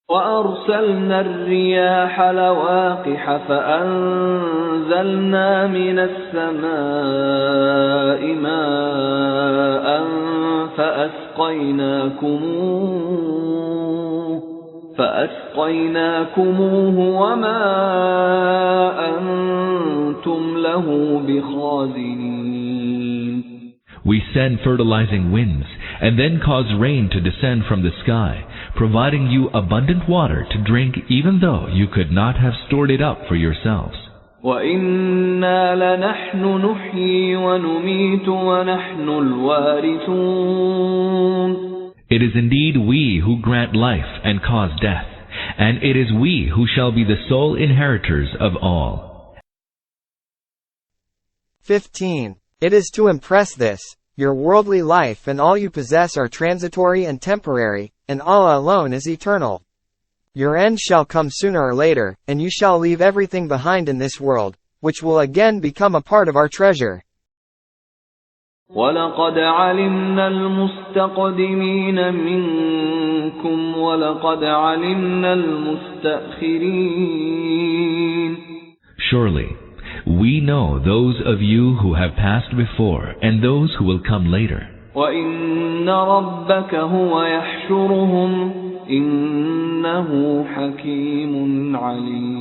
وأرسلنا الرياح لواقح فأنزلنا من السماء ماء فأسقيناكموه وما أنتم له بخازنين. We send fertilizing winds and then cause rain to descend from the sky, providing you abundant water to drink even though you could not have stored it up for yourselves. وَإِنَّا لَنَحْنُ نُحْيِي وَنُمِيتُ وَنَحْنُ الْوَارِثُونَ. It is indeed we who grant life and cause death, and it is we who shall be the sole inheritors of all. 15. It is to impress this, your worldly life and all you possess are transitory and temporary, and Allah alone is eternal. Your end shall come sooner or later, and you shall leave everything behind in this world, which will again become a part of our treasure. وَلَقَدْ عَلِمْنَا الْمُسْتَقْدِمِينَ مِنْكُمْ وَلَقَدْ عَلِمْنَا الْمُسْتَأْخِرِينَ. Surely, we know those of you who have passed before and those who will come later. وَإِنَّ رَبَّكَ هُوَ يَحْشُرُهُمْ إِنَّهُ حَكِيمٌ عَلِيمٌ.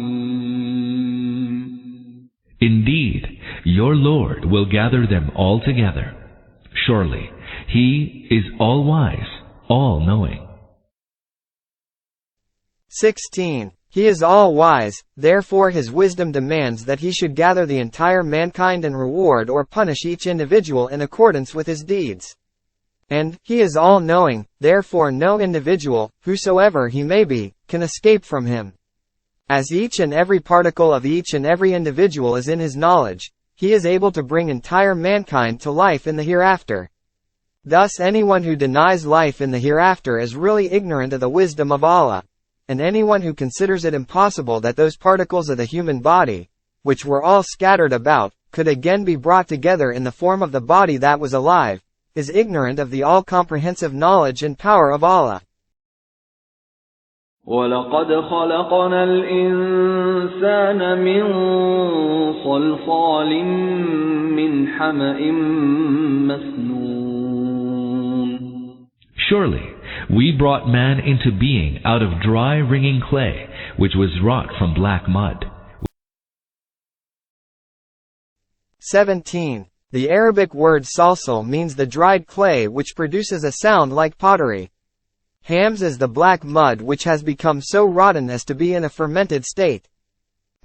Indeed, your Lord will gather them all together. Surely, He is all-wise, all-knowing. 16. He is all-wise, therefore His wisdom demands that He should gather the entire mankind and reward or punish each individual in accordance with his deeds. And He is all-knowing, therefore no individual, whosoever he may be, can escape from Him. As each and every particle of each and every individual is in His knowledge, He is able to bring entire mankind to life in the hereafter. Thus anyone who denies life in the hereafter is really ignorant of the wisdom of Allah, and anyone who considers it impossible that those particles of the human body, which were all scattered about, could again be brought together in the form of the body that was alive, is ignorant of the all-comprehensive knowledge and power of Allah. وَلَقَدْ خَلَقْنَا الْإِنسَانَ مِنْ صَلْصَالٍ مِنْ حَمَإٍ مَسْنُونٍ. Surely, we brought man into being out of dry wringing clay, which was wrought from black mud. 17. The Arabic word salsal means the dried clay which produces a sound like pottery. Hams is the black mud which has become so rotten as to be in a fermented state.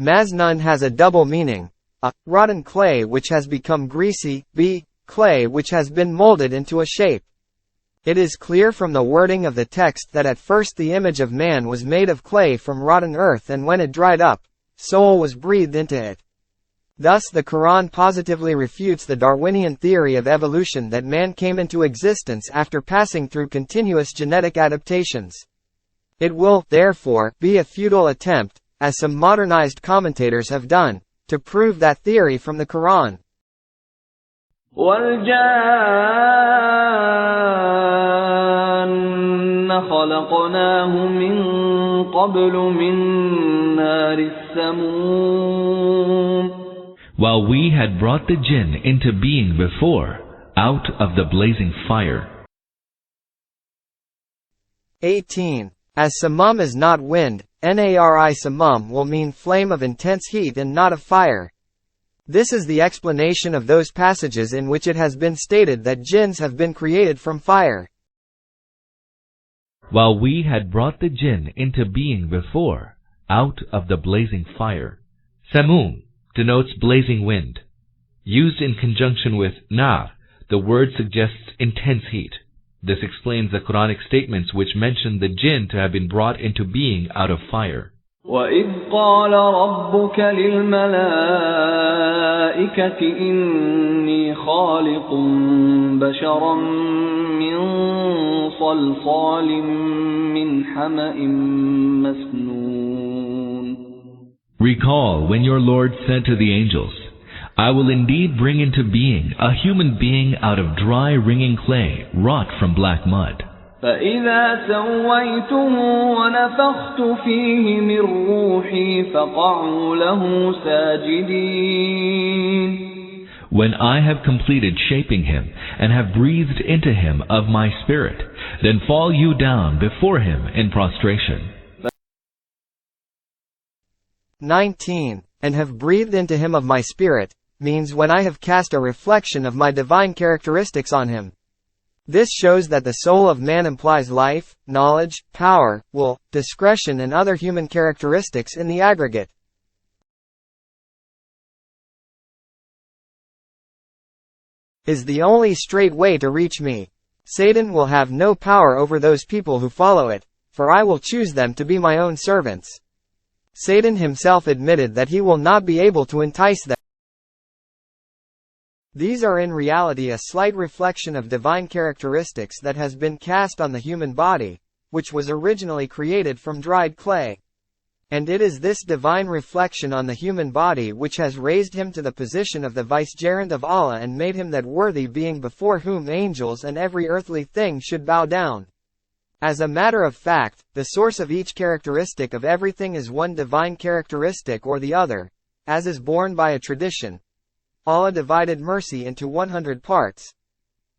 Masnun has a double meaning, a, rotten clay which has become greasy, b, clay which has been molded into a shape. It is clear from the wording of the text that at first the image of man was made of clay from rotten earth, and when it dried up, soul was breathed into it. Thus the Quran positively refutes the Darwinian theory of evolution that man came into existence after passing through continuous genetic adaptations. It will, therefore, be a futile attempt, as some modernized commentators have done, to prove that theory from the Quran. وَالْجَانَّ خَلَقْنَاهُ مِنْ قَبْلُ مِنْ نَارِ السَّمُومِ. While we had brought the jinn into being before, out of the blazing fire. 18. As samum is not wind, nari samum will mean flame of intense heat and not of fire. This is the explanation of those passages in which it has been stated that jinns have been created from fire. While we had brought the jinn into being before, out of the blazing fire. Samum denotes blazing wind. Used in conjunction with nar, the word suggests intense heat. This explains the Quranic statements which mention the jinn to have been brought into being out of fire. وَإِذْ قَالَ رَبُّكَ لِلْمَلَائِكَةِ إِنِّي خَالِقٌ بَشَرًا مِّن صَلْصَالٍ مِّنْ حَمَإٍ مَسْنُونٍ. Recall when your Lord said to the angels, I will indeed bring into being a human being out of dry wringing clay wrought from black mud. فإذا سويته ونفخت فيه من روحي فقعوا له ساجدين. When I have completed shaping him and have breathed into him of my spirit, then fall you down before him in prostration. 19. And have breathed into him of my spirit, means when I have cast a reflection of my divine characteristics on him. This shows that the soul of man implies life, knowledge, power, will, discretion and other human characteristics in the aggregate. Is the only straight way to reach me. Satan will have no power over those people who follow it, for I will choose them to be my own servants. Satan himself admitted that he will not be able to entice them. These are in reality a slight reflection of divine characteristics that has been cast on the human body, which was originally created from dried clay. And it is this divine reflection on the human body which has raised him to the position of the vicegerent of Allah and made him that worthy being before whom angels and every earthly thing should bow down. As a matter of fact, the source of each characteristic of everything is one divine characteristic or the other, as is borne by a tradition. Allah divided mercy into 100 parts.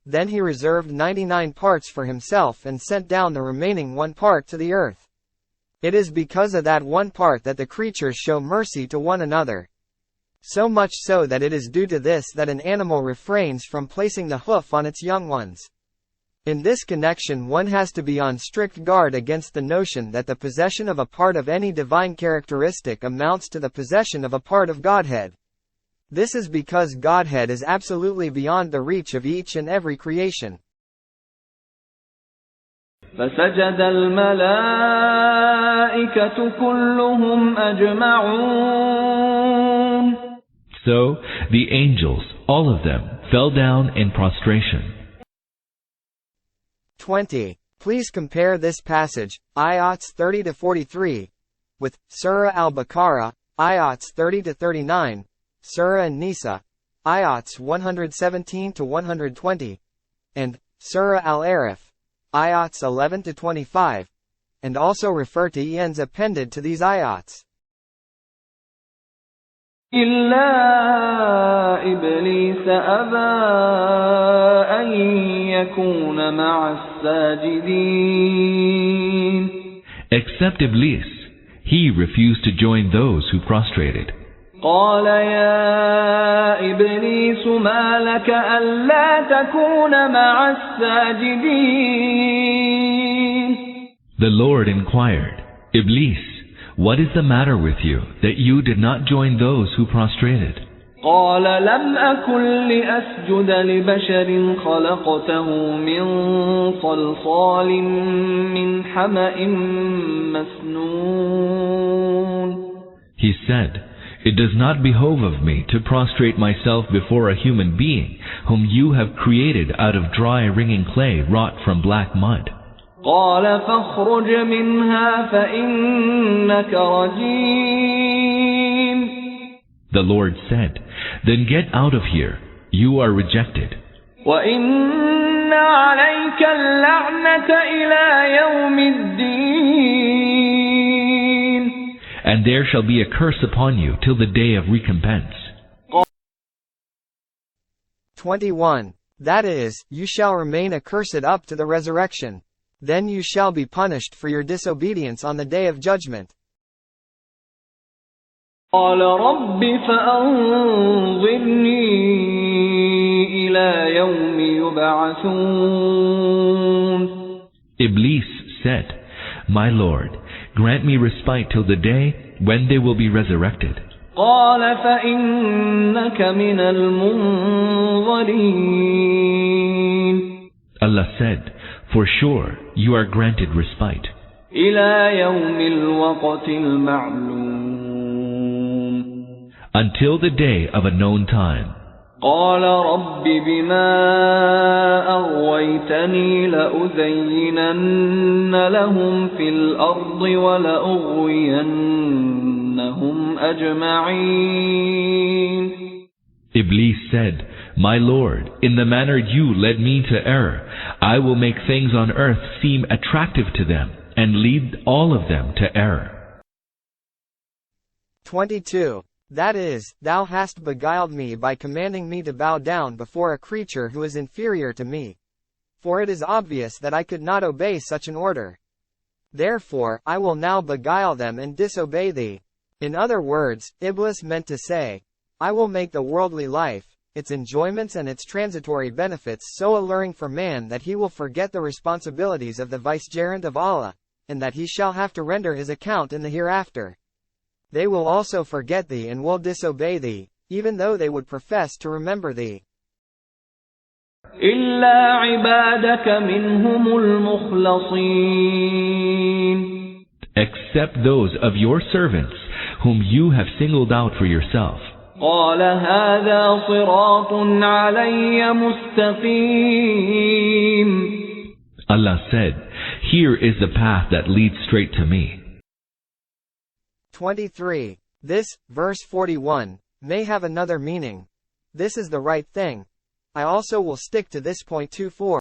Then he reserved 99 parts for himself and sent down the remaining 1 part to the earth. It is because of that 1 part that the creatures show mercy to one another. So much so that it is due to this that an animal refrains from placing the hoof on its young ones. In this connection one has to be on strict guard against the notion that the possession of a part of any divine characteristic amounts to the possession of a part of Godhead. This is because Godhead is absolutely beyond the reach of each and every creation. فسجد الملائكة كلهم أجمعون. So the angels, all of them, fell down in prostration. 20. Please compare this passage, ayats 30-43, with Surah Al-Baqarah, ayats 30-39, Surah An-Nisa, ayats 117-120, and Surah Al-Araf, ayats 11-25, and also refer to Ian's appended to these ayats. إلا إبليس أبى أن يكون مع الساجدين. Except Iblis, he refused to join those who prostrated. قال يا إبليس ما لك ألا تكون مع الساجدين. The Lord inquired, Iblis, what is the matter with you, that you did not join those who prostrated? قال لم أكن لأسجد لبشر خلقته من صلصال من حمأ مسنون. He said, it does not behove of me to prostrate myself before a human being whom you have created out of dry wringing clay wrought from black mud. قال فاخرج منها فإنك رجيم. The Lord said, then get out of here, you are rejected. وإن عليك اللعنة إلى يوم الدين. And there shall be a curse upon you till the day of recompense. 21. That is, you shall remain accursed up to the resurrection. Then you shall be punished for your disobedience on the day of judgment. قال رب فأنظرني إلى يوم يبعثون. Iblis said, my Lord, grant me respite till the day when they will be resurrected. قال فإنك من المنظرين. Allah said, for sure you are granted respite. إلى يوم الوقت المعلوم. Until the day of a known time. قال رب بما أغويتني لأزينن لهم في الأرض ولأغوينهم أجمعين. Iblis said, My Lord, in the manner you led me to error, I will make things on earth seem attractive to them, and lead all of them to error. 22. That is, thou hast beguiled me by commanding me to bow down before a creature who is inferior to me. For it is obvious that I could not obey such an order. Therefore, I will now beguile them and disobey thee. In other words, Iblis meant to say, I will make the worldly life, its enjoyments and its transitory benefits so alluring for man that he will forget the responsibilities of the vicegerent of Allah, and that he shall have to render his account in the hereafter. They will also forget thee and will disobey thee, even though they would profess to remember thee. إلا عبادك منهم المخلصين. Except those of your servants whom you have singled out for yourself. قال هذا صراط علي مستقيم. Allah said, here is the path that leads straight to me. 23. This, verse 41, may have another meaning. This is the right thing. I also will stick to this. 24.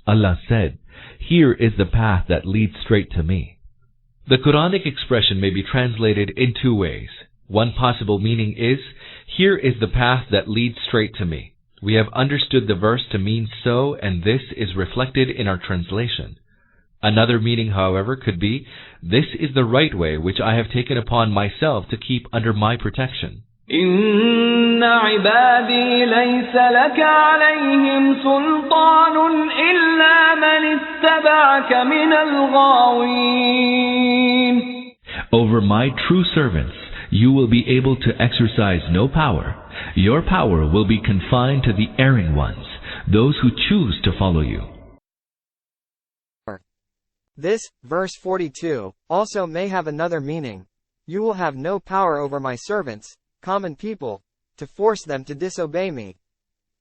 Allah said, here is the path that leads straight to me. The Quranic expression may be translated in two ways. One possible meaning is, here is the path that leads straight to me. We have understood the verse to mean so, and this is reflected in our translation. Another meaning, however, could be, this is the right way which I have taken upon myself to keep under my protection. إن عبادي ليس لك عليهم سلطان إلا من اتبعك من الغاوين. Over my true servants, you will be able to exercise no power. Your power will be confined to the erring ones, those who choose to follow you. This, verse 42, also may have another meaning. You will have no power over my servants, common people, to force them to disobey me.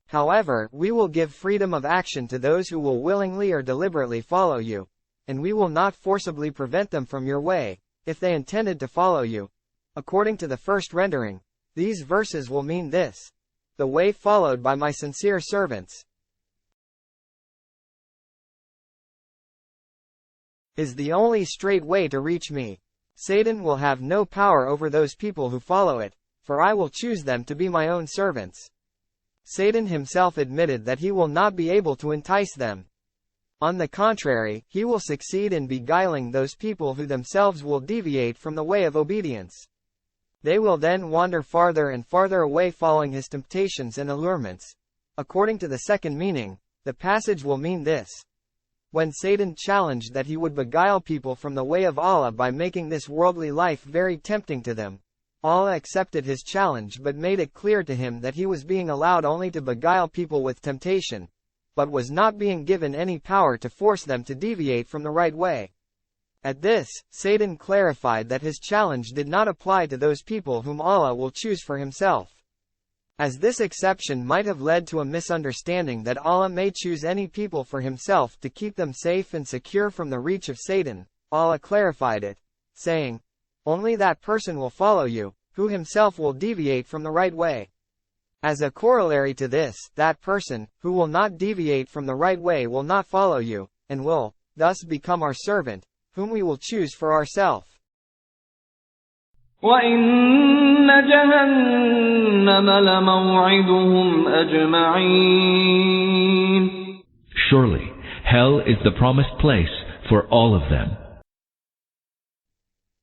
However, we will give freedom of action to those who will willingly or deliberately follow you, and we will not forcibly prevent them from your way, if they intended to follow you. According to the first rendering, these verses will mean this: the way followed by my sincere servants is the only straight way to reach me. Satan will have no power over those people who follow it, for I will choose them to be my own servants. Satan himself admitted that he will not be able to entice them. On the contrary, he will succeed in beguiling those people who themselves will deviate from the way of obedience. They will then wander farther and farther away following his temptations and allurements. According to the second meaning, the passage will mean this: when Satan challenged that he would beguile people from the way of Allah by making this worldly life very tempting to them, Allah accepted his challenge but made it clear to him that he was being allowed only to beguile people with temptation, but was not being given any power to force them to deviate from the right way. At this, Satan clarified that his challenge did not apply to those people whom Allah will choose for himself. As this exception might have led to a misunderstanding that Allah may choose any people for himself to keep them safe and secure from the reach of Satan, Allah clarified it, saying, only that person will follow you, who himself will deviate from the right way. As a corollary to this, that person, who will not deviate from the right way will not follow you, and will, thus become our servant, whom we will choose for ourselves. وَإِنَّ جَهَنَّمَ لَمَوْعِدُهُمْ أَجْمَعِينَ. Surely, hell is the promised place for all of them.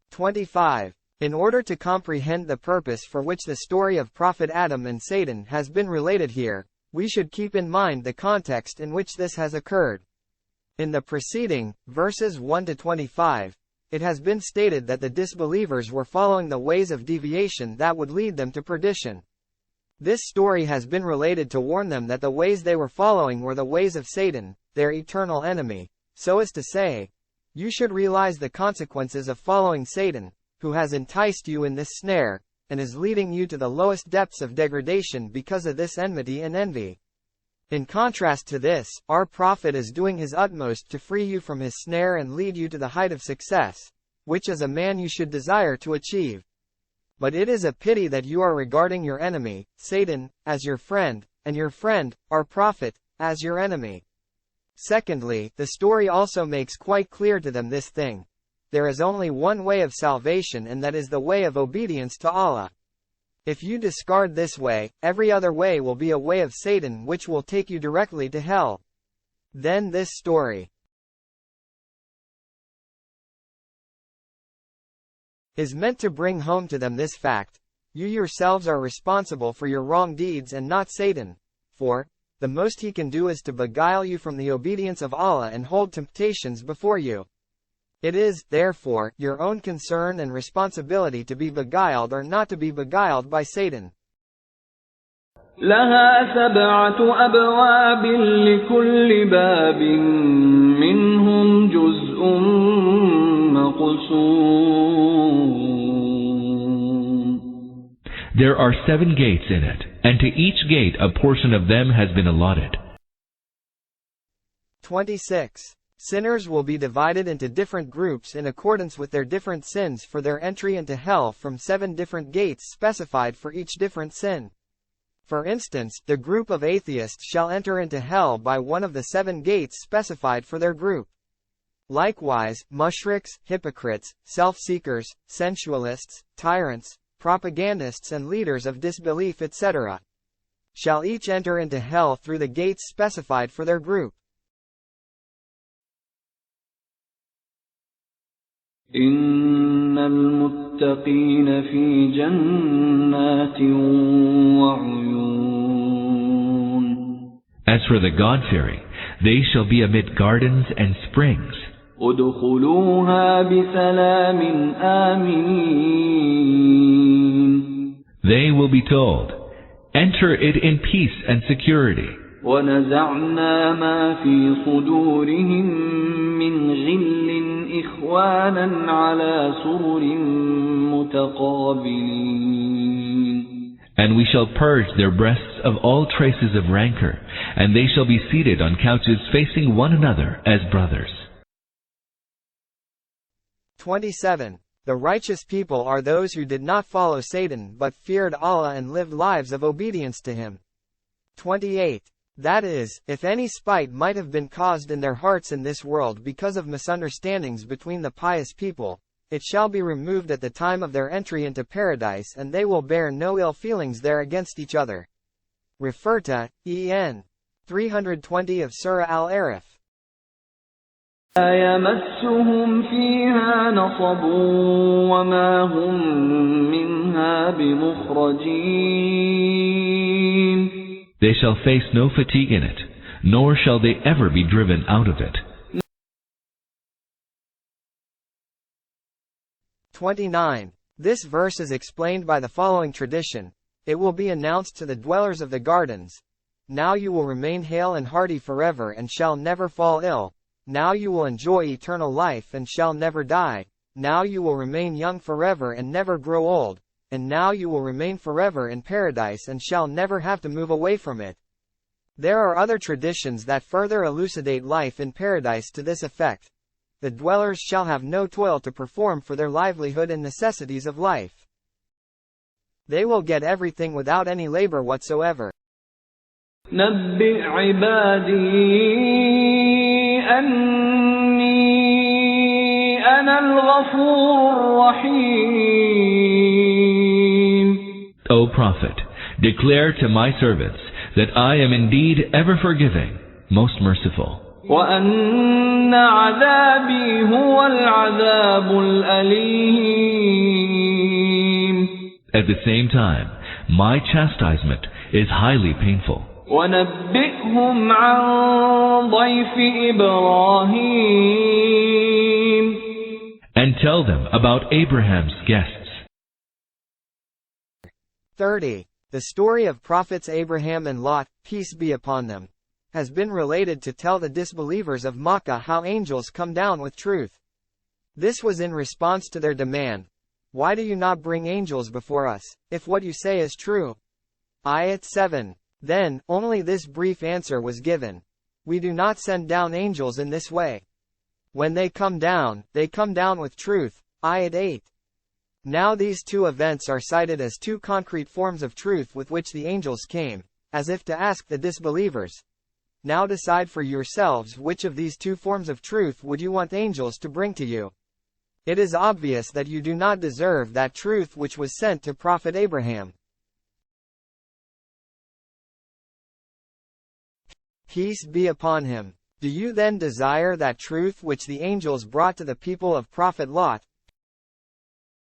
25. In order to comprehend the purpose for which the story of Prophet Adam and Satan has been related here, we should keep in mind the context in which this has occurred. In the preceding, verses 1 to 25, it has been stated that the disbelievers were following the ways of deviation that would lead them to perdition. This story has been related to warn them that the ways they were following were the ways of Satan, their eternal enemy, so as to say, you should realize the consequences of following Satan, who has enticed you in this snare, and is leading you to the lowest depths of degradation because of this enmity and envy. In contrast to this, our Prophet is doing his utmost to free you from his snare and lead you to the height of success, which as a man you should desire to achieve. But it is a pity that you are regarding your enemy, Satan, as your friend, and your friend, our Prophet, as your enemy. Secondly, the story also makes quite clear to them this thing. There is only one way of salvation, and that is the way of obedience to Allah. If you discard this way, every other way will be a way of Satan which will take you directly to hell. Then this story is meant to bring home to them this fact: you yourselves are responsible for your wrong deeds and not Satan, for the most he can do is to beguile you from the obedience of Allah and hold temptations before you. It is, therefore, your own concern and responsibility to be beguiled or not to be beguiled by Satan. لها 7 أبواب لكل باب منهم جزء مقسوم. There are 7 gates in it, and to each gate a portion of them has been allotted. 26. Sinners will be divided into different groups in accordance with their different sins for their entry into hell from 7 different gates specified for each different sin. For instance, the group of atheists shall enter into hell by one of the 7 gates specified for their group. Likewise, mushriks, hypocrites, self-seekers, sensualists, tyrants, propagandists and leaders of disbelief etc. shall each enter into hell through the gates specified for their group. إن المتقين في جنات وعيون. As for the God-fearing, they shall be amid gardens and springs. ادخلوها بسلام آمين. They will be told, enter it in peace and security. ونزعنا ما في صدورهم من غل إخوانا على سرر متقابلين. And we shall purge their breasts of all traces of rancor, and they shall be seated on couches facing one another as brothers. 27. The righteous people are those who did not follow Satan but feared Allah and lived lives of obedience to him. 28. That is, if any spite might have been caused in their hearts in this world because of misunderstandings between the pious people, it shall be removed at the time of their entry into paradise, and they will bear no ill feelings there against each other. Refer to En. 320 of Surah Al-Araf. لا يمسهم فيها نصب وما هم منها بمخرجين. They shall face no fatigue in it, nor shall they ever be driven out of it. 29. This verse is explained by the following tradition: it will be announced to the dwellers of the gardens, now you will remain hale and hearty forever and shall never fall ill. Now you will enjoy eternal life and shall never die. Now you will remain young forever and never grow old. And now you will remain forever in paradise and shall never have to move away from it. There are other traditions that further elucidate life in paradise to this effect. The dwellers shall have no toil to perform for their livelihood and necessities of life. They will get everything without any labor whatsoever. نبئ عبادي أني أنا الغفور الرحيم. O Prophet, declare to my servants that I am indeed ever forgiving, most merciful. وأن عذابي هو العذاب الأليم. At the same time, my chastisement is highly painful. ونبئهم عن ضيف إبراهيم. And tell them about Abraham's guests. 30. The story of prophets Abraham and Lot, peace be upon them, has been related to tell the disbelievers of Makkah how angels come down with truth. This was in response to their demand, why do you not bring angels before us, if what you say is true? Ayat 7. Then, only this brief answer was given. We do not send down angels in this way. When they come down with truth. Ayat 8. Now these two events are cited as two concrete forms of truth with which the angels came, as if to ask the disbelievers, now decide for yourselves which of these two forms of truth would you want angels to bring to you. It is obvious that you do not deserve that truth which was sent to Prophet Abraham. Peace be upon him. Do you then desire that truth which the angels brought to the people of Prophet Lot,